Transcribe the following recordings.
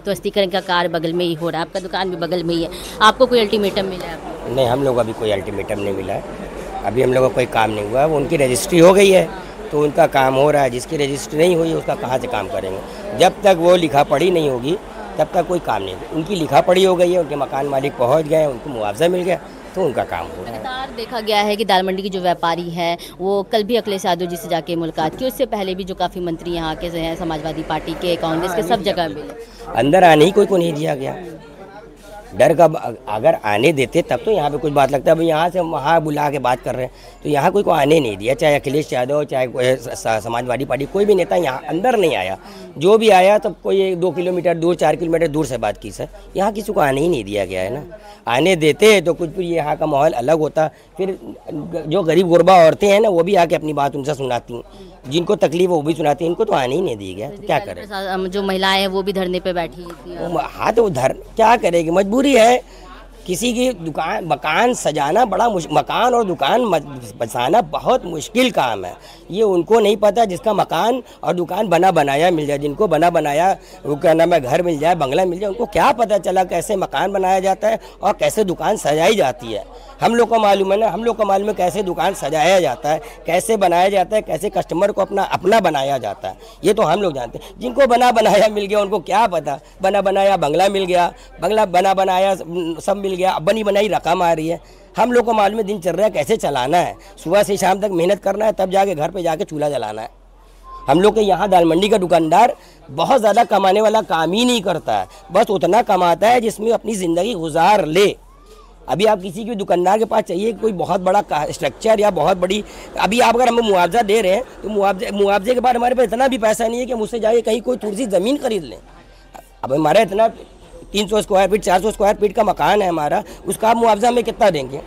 ध्वस्तीकरण का कार्य बगल में ही हो रहा है, आपका दुकान भी बगल में ही है, आपको कोई अल्टीमेटम मिला है आपको? नहीं, हम लोग अभी कोई अल्टीमेटम नहीं मिला है। अभी हम लोग का कोई काम नहीं हुआ है। वो उनकी रजिस्ट्री हो गई है तो उनका काम हो रहा है। जिसकी रजिस्ट्री नहीं हुई उसका कहाँ से काम करेंगे? जब तक वो लिखा पढ़ी नहीं होगी तब तक कोई काम नहीं होगा। उनकी लिखा पढ़ी हो गई है, उनके मकान मालिक पहुँच गए, उनको मुआवजा मिल गया तो उनका काम हो रहा है। लगातार देखा गया है कि दाल मंडी की जो व्यापारी है वो कल भी अखिलेश यादव जी से जाके मुलाकात की, उससे पहले भी जो काफ़ी मंत्री यहाँ के हैं समाजवादी पार्टी के, कांग्रेस के, सब जगह मिले। अंदर आने ही कोई को नहीं दिया गया। डर का अगर आने देते तब तो यहाँ पे कुछ बात लगता है। अभी यहाँ से वहाँ बुला के बात कर रहे हैं तो यहाँ कोई को आने नहीं दिया, चाहे अखिलेश यादव चाहे समाजवादी पार्टी, कोई भी नेता यहाँ अंदर नहीं आया। जो भी आया तो कोई 2 किलोमीटर दूर 4 किलोमीटर दूर से बात की सर। यहाँ किसी को आने ही नहीं दिया गया है ना। आने देते तो कुछ भी यहाँ का माहौल अलग होता। फिर जो गरीब गुरबा औरतें हैं ना वो भी आके अपनी बात उनसे सुनाती हैं, जिनको तकलीफ है वो भी सुनाती हैं। इनको तो आने ही नहीं दिया गया तो क्या करें? जो महिलाएं हैं वो भी धरने पे बैठी थी। हाँ तो धर क्या करेगी, मजबूरी है। किसी की दुकान मकान सजाना बड़ा मकान और दुकान बसाना बहुत मुश्किल काम है। ये उनको नहीं पता जिसका मकान और दुकान बना बनाया मिल जाए, जिनको बना बनाया वो क्या नाम है घर मिल जाए, बंगला मिल जाए, उनको क्या पता चला कैसे मकान बनाया जाता है और कैसे दुकान सजाई जाती है। हम लोग को मालूम है ना, हम लोग को मालूम है कैसे दुकान सजाया जाता है, कैसे बनाया जाता है, कैसे कस्टमर को अपना बनाया जाता है। ये तो हम लोग जानते हैं। जिनको बना बनाया मिल गया उनको क्या पता। बना बनाया बंगला मिल गया, बंगला बना बनाया सब मिल गया, अब बनी बनाई रकम आ रही है। हम लोग को मालूम है दिनचर्या कैसे चलाना है, सुबह से शाम तक मेहनत करना है, तब जाके घर पे जाके चूल्हा जलाना है। हम लोग के यहाँ दाल मंडी का दुकानदार बहुत ज़्यादा कमाने वाला काम ही नहीं करता है, बस उतना कमाता है जिसमें अपनी ज़िंदगी गुजार ले। अभी आप किसी भी दुकानदार के पास चाहिए कोई बहुत बड़ा स्ट्रक्चर या बहुत बड़ी, अभी आप अगर हमें मुआवजा दे रहे हैं तो मुआवजे के बाद हमारे पास इतना भी पैसा नहीं है कि मुझसे जाके कहीं कोई थोड़ी सी ज़मीन खरीद लें। अब हमारा इतना 300 स्क्वायर फीट 400 स्क्वायर फीट का मकान है हमारा, उसका आप मुआवजा हमें कितना देंगे?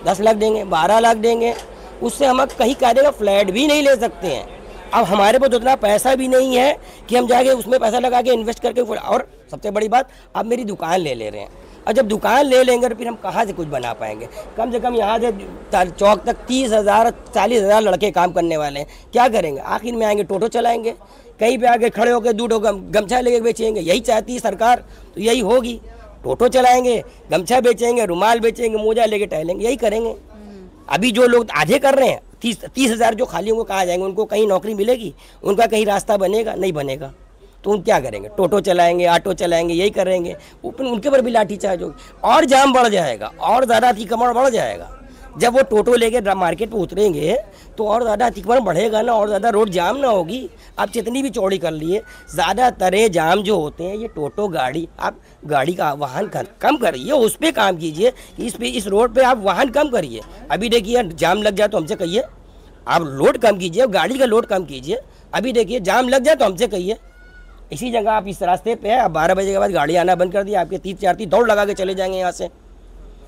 10 लाख देंगे, 12 लाख देंगे, उससे हम कहीं कायदे का फ्लैट भी नहीं ले सकते हैं। अब हमारे पास उतना पैसा भी नहीं है कि हम जाके उसमें पैसा लगा के इन्वेस्ट करके, और सबसे बड़ी बात आप मेरी दुकान ले रहे हैं, और जब दुकान ले लेंगे तो फिर हम कहाँ से कुछ बना पाएंगे? कम से कम यहाँ से चौक तक 30,000 40,000 लड़के काम करने वाले हैं, क्या करेंगे? आखिर में आएंगे टोटो चलाएंगे, कहीं पे आके खड़े होकर दूध गमछा लेके बेचेंगे। यही चाहती है सरकार तो यही होगी, टोटो चलाएंगे, गमछा बेचेंगे, रुमाल बेचेंगे, मोजा लेके टहलेंगे, यही करेंगे। अभी जो लोग आधे कर रहे हैं 30,000 जो खाली होंगे कहाँ जाएंगे? उनको कहीं नौकरी मिलेगी? उनका कहीं रास्ता बनेगा? नहीं बनेगा। तो उन क्या करेंगे? टोटो चलाएंगे, ऑटो चलाएंगे, यही करेंगे। उनके पर भी लाठीचार्ज होगी और जाम बढ़ जाएगा और ज़्यादा अतिक्रमण बढ़ जाएगा। जब वो टोटो लेके मार्केट पे उतरेंगे तो और ज़्यादा अतिक्रमण बढ़ेगा ना, और ज़्यादा रोड जाम ना होगी। आप जितनी भी चौड़ी कर लिए, ज़्यादातर जाम जो होते हैं ये टोटो गाड़ी, आप गाड़ी का वाहन कम करिए, उस पर काम कीजिए। इस रोड पे आप वाहन कम करिए। अभी देखिए जाम लग जाए तो हमसे कहिए, आप लोड कम कीजिए, गाड़ी का लोड कम कीजिए। अभी देखिए जाम लग जाए तो हमसे कहिए। इसी जगह आप इस रास्ते पे है, आप 12 बजे के बाद गाड़ी आना बंद कर दी, आपके 30-40 दौड़ लगा के चले जाएंगे यहाँ से।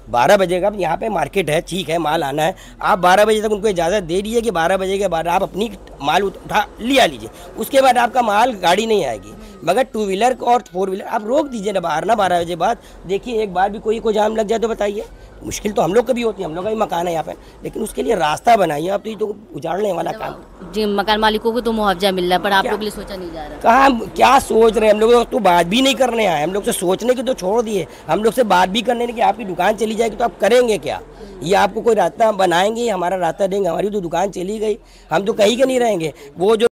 12 बजे का यहाँ पे मार्केट है, ठीक है, माल आना है, आप 12 बजे तक उनको इजाज़त दे दीजिए कि 12 बजे के बाद आप अपनी माल उठा लिया लीजिए। उसके बाद आपका माल गाड़ी नहीं आएगी, मगर 2 व्हीलर और 4 व्हीलर आप रोक दीजिए ना बाहर ना 12 बजे बाद। देखिए एक बार भी कोई को जाम लग जाए तो बताइए, मुश्किल तो हम लोग का भी होती है, हम लोग का भी मकान है यहाँ पे, लेकिन उसके लिए रास्ता बनाइए। आप तो ये तो उजाड़ने वाला काम। जी, मकान मालिकों को तो मुआवजा मिल रहा है पर आप लोग के लिए सोचा नहीं जा रहा। कहाँ क्या सोच रहे हैं? हम लोग तो बात भी नहीं करने आए, हम लोग से सोचने की तो छोड़ दिए, हम लोग से बात भी करने नहीं कि आपकी दुकान चली जाएगी तो आप करेंगे क्या? ये आपको कोई रास्ता बनाएंगे, हमारा रास्ता देंगे? हमारी तो दुकान चली गई, हम तो कहीं के नहीं रहेंगे। वो जो